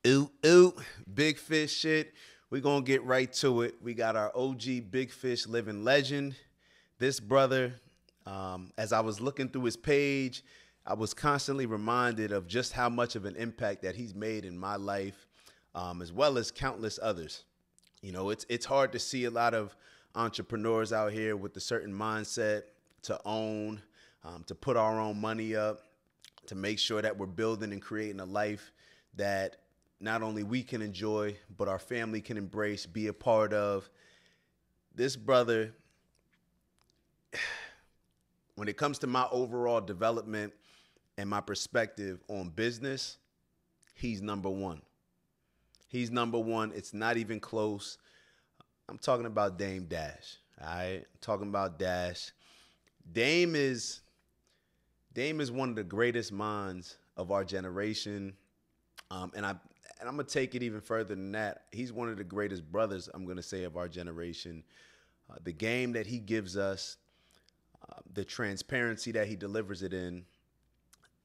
Ooh, ooh, big fish shit. We're going to get right to it. We got our OG Big Fish living legend. This brother, as I was looking through his page, I was constantly reminded of just how much of an impact that he's made in my life, as well as countless others. You know, it's hard to see a lot of entrepreneurs out here with a certain mindset to own, to put our own money up, to make sure that we're building and creating a life that not only we can enjoy, but our family can embrace, be a part of. This brother, when it comes to my overall development and my perspective on business, he's number one. He's number one. It's not even close. I'm talking about Dame Dash. All right, I'm talking about Dash. Dame is Dame is one of the greatest minds of our generation, and I'm gonna take it even further than that. He's one of the greatest brothers, I'm gonna say, of our generation. The game that he gives us, the transparency that he delivers it in,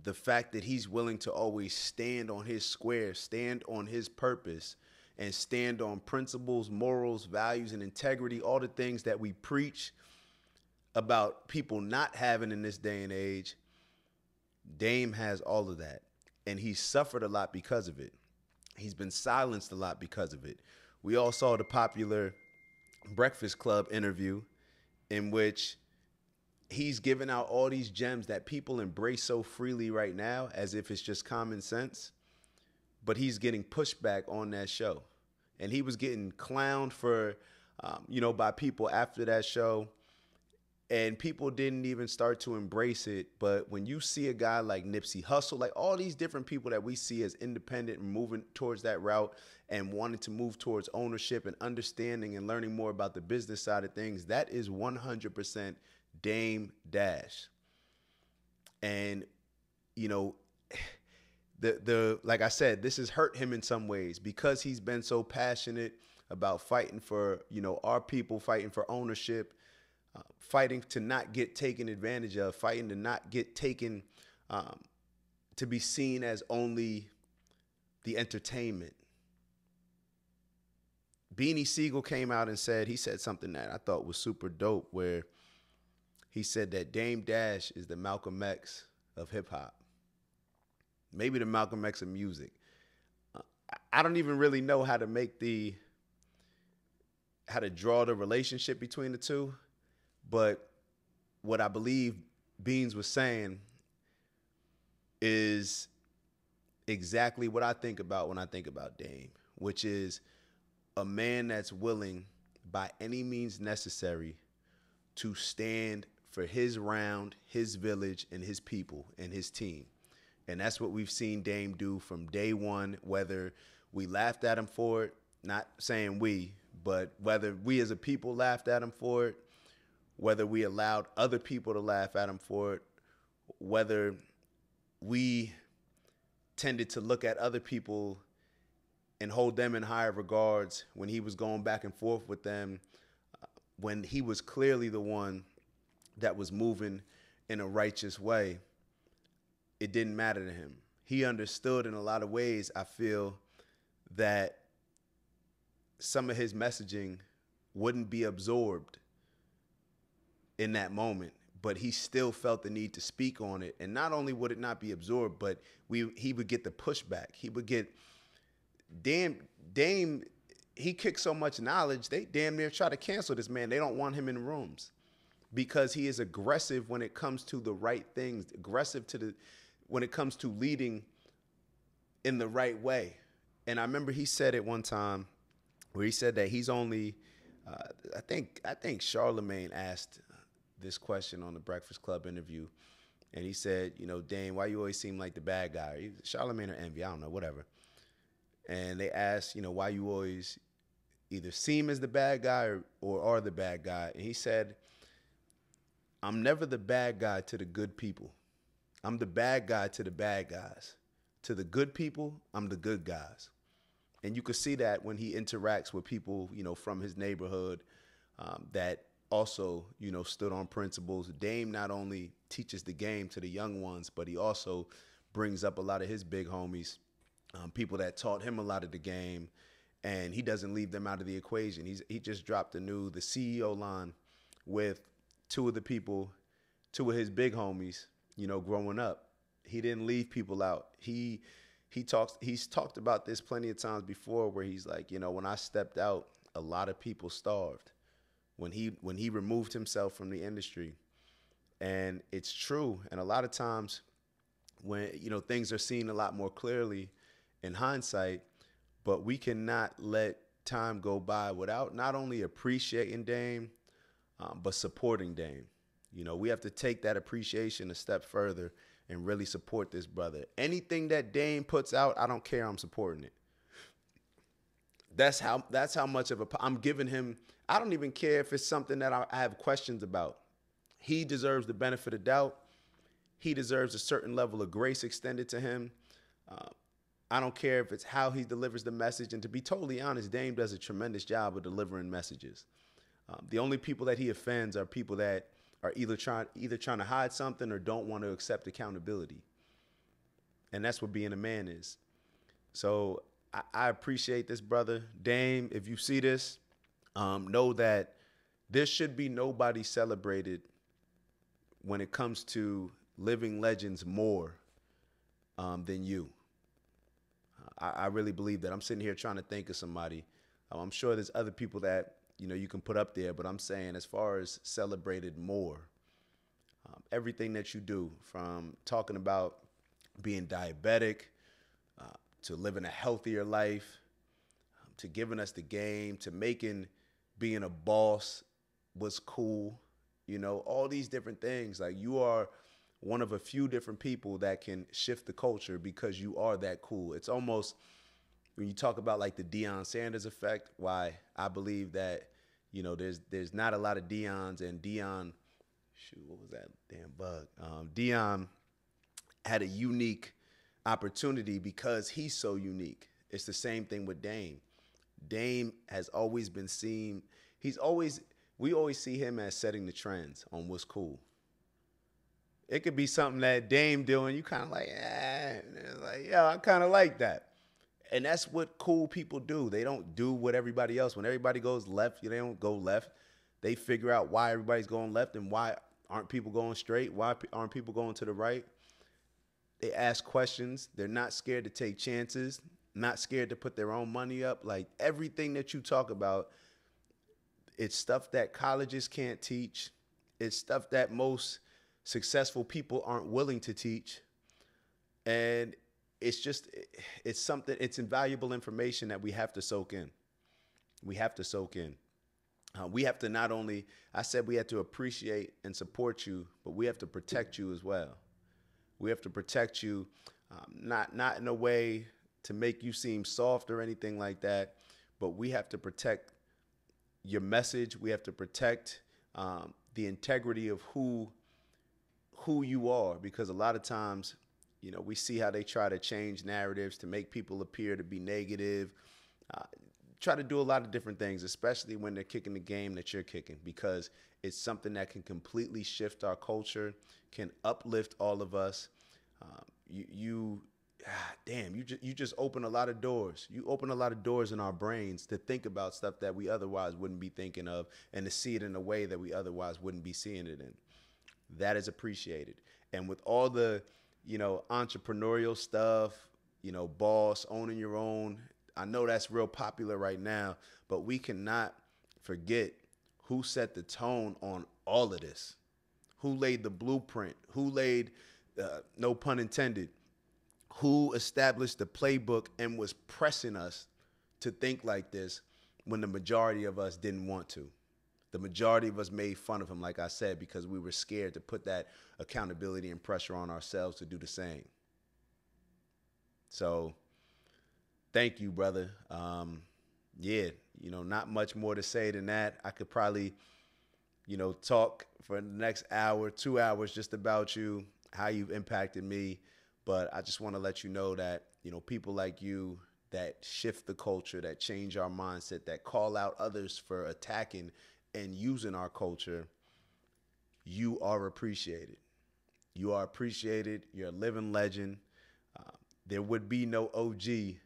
the fact that he's willing to always stand on his square, stand on his purpose, and stand on principles, morals, values, and integrity, all the things that we preach about people not having in this day and age. Dame has all of that. And he's suffered a lot because of it. He's been silenced a lot because of it. We all saw the popular Breakfast Club interview in which he's giving out all these gems that people embrace so freely right now as if it's just common sense. But he's getting pushback on that show. And he was getting clowned for, by people after that show. And people didn't even start to embrace it. But when you see a guy like Nipsey Hussle, like all these different people that we see as independent and moving towards that route and wanting to move towards ownership and understanding and learning more about the business side of things, that is 100% Dame Dash. And, you know, the like I said, this has hurt him in some ways because he's been so passionate about fighting for, our people, fighting for ownership, fighting to not get taken advantage of, fighting to not get taken, to be seen as only the entertainment. Beanie Siegel came out and he said something that I thought was super dope, where he said that Dame Dash is the Malcolm X of hip hop, maybe the Malcolm X of music. I don't even really know how to draw the relationship between the two. But what I believe Beans was saying is exactly what I think about when I think about Dame, which is a man that's willing by any means necessary to stand for his round, his village, and his people and his team. And that's what we've seen Dame do from day one, whether we laughed at him for it, not saying we, but whether we as a people laughed at him for it, whether we allowed other people to laugh at him for it, whether we tended to look at other people and hold them in higher regards when he was going back and forth with them, when he was clearly the one that was moving in a righteous way. It didn't matter to him. He understood in a lot of ways, I feel, that some of his messaging wouldn't be absorbed in that moment, but he still felt the need to speak on it. And not only would it not be absorbed, but he would get the pushback. He would get Dame. He kicked so much knowledge, they damn near try to cancel this man. They don't want him in rooms because he is aggressive when it comes to the right things, aggressive when it comes to leading in the right way. And I remember he said it one time where he said that he's only, I think Charlemagne asked this question on the Breakfast Club interview, and he said, Dame, why you always seem like the bad guy? Charlemagne or Envy, I don't know, whatever. And they asked, why you always either seem as the bad guy or are the bad guy. And he said, I'm never the bad guy to the good people. I'm the bad guy to the bad guys. To the good people, I'm the good guys. And you could see that when he interacts with people, from his neighborhood, that also, stood on principles. Dame not only teaches the game to the young ones, but he also brings up a lot of his big homies people that taught him a lot of the game, and he doesn't leave them out of the equation. He just dropped the CEO line with two of his big homies, growing up. He didn't leave people out. He's talked about this plenty of times before, where he's like, when I stepped out, a lot of people starved. When he removed himself from the industry. And it's true. And a lot of times when, things are seen a lot more clearly in hindsight, but we cannot let time go by without not only appreciating Dame, but supporting Dame. We have to take that appreciation a step further and really support this brother. Anything that Dame puts out, I don't care. I'm supporting it. That's how much of I'm giving him. I don't even care if it's something that I have questions about. He deserves the benefit of doubt. He deserves a certain level of grace extended to him. I don't care if it's how he delivers the message. And to be totally honest, Dame does a tremendous job of delivering messages. The only people that he offends are people that are either trying to hide something or don't want to accept accountability. And that's what being a man is. So I appreciate this, brother. Dame, if you see this, know that there should be nobody celebrated when it comes to living legends more than you. I really believe that. I'm sitting here trying to think of somebody. I'm sure there's other people that you can put up there, but I'm saying as far as celebrated more, everything that you do, from talking about being diabetic, to living a healthier life, to giving us the game, to making being a boss was cool, all these different things. Like, you are one of a few different people that can shift the culture because you are that cool. It's almost, when you talk about like the Deion Sanders effect, why I believe that, there's not a lot of Deons, and Deion, what was that damn bug? Deion had a unique opportunity because he's so unique. It's the same thing with Dame. Dame has always been seen. We always see him as setting the trends on what's cool. It could be something that Dame doing, you kind of like, yeah, I kind of like that. And that's what cool people do. They don't do what everybody else. When everybody goes left, they don't go left. They figure out why everybody's going left and why aren't people going straight? Why aren't people going to the right? They ask questions. They're not scared to take chances, not scared to put their own money up. Like, everything that you talk about, it's stuff that colleges can't teach. It's stuff that most successful people aren't willing to teach. And it's invaluable information that we have to soak in. We have to soak in. We have to not only, I said we have to appreciate and support you, but we have to protect you as well. We have to protect you, not in a way to make you seem soft or anything like that, but we have to protect your message. We have to protect the integrity of who you are, because a lot of times, we see how they try to change narratives to make people appear to be negative, try to do a lot of different things, especially when they're kicking the game that you're kicking, because it's something that can completely shift our culture, can uplift all of us. You just open a lot of doors. You open a lot of doors in our brains to think about stuff that we otherwise wouldn't be thinking of, and to see it in a way that we otherwise wouldn't be seeing it in. That is appreciated. And with all the, entrepreneurial stuff, boss, owning your own, I know that's real popular right now, but we cannot forget who set the tone on all of this, who laid the blueprint, who laid, no pun intended, who established the playbook and was pressing us to think like this when the majority of us didn't want to. The majority of us made fun of him, like I said, because we were scared to put that accountability and pressure on ourselves to do the same. So thank you, brother. Not much more to say than that. I could probably, talk for the next hour, 2 hours just about you, how you've impacted me. But I just want to let you know that, people like you that shift the culture, that change our mindset, that call out others for attacking and using our culture, you are appreciated. You are appreciated. You're a living legend. there would be no OG,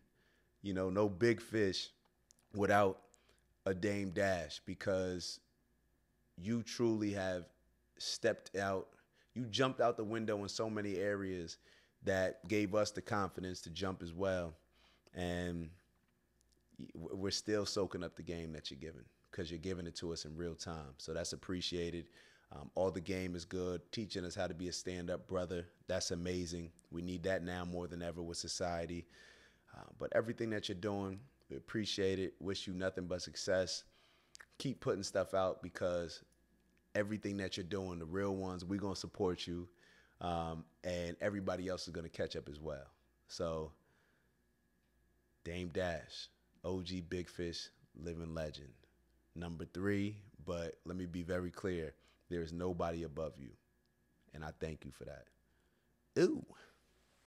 no big fish without a Dame Dash, because you truly have stepped out. You jumped out the window in so many areas that gave us the confidence to jump as well. And we're still soaking up the game that you're giving, because you're giving it to us in real time. So that's appreciated. All the game is good, teaching us how to be a stand-up brother. That's amazing. We need that now more than ever with society. But everything that you're doing, we appreciate it. Wish you nothing but success. Keep putting stuff out, because everything that you're doing, the real ones, we're going to support you. And everybody else is going to catch up as well. So Dame Dash, OG Big Fish, living legend. Number 3, but let me be very clear. There is nobody above you. And I thank you for that. Ooh.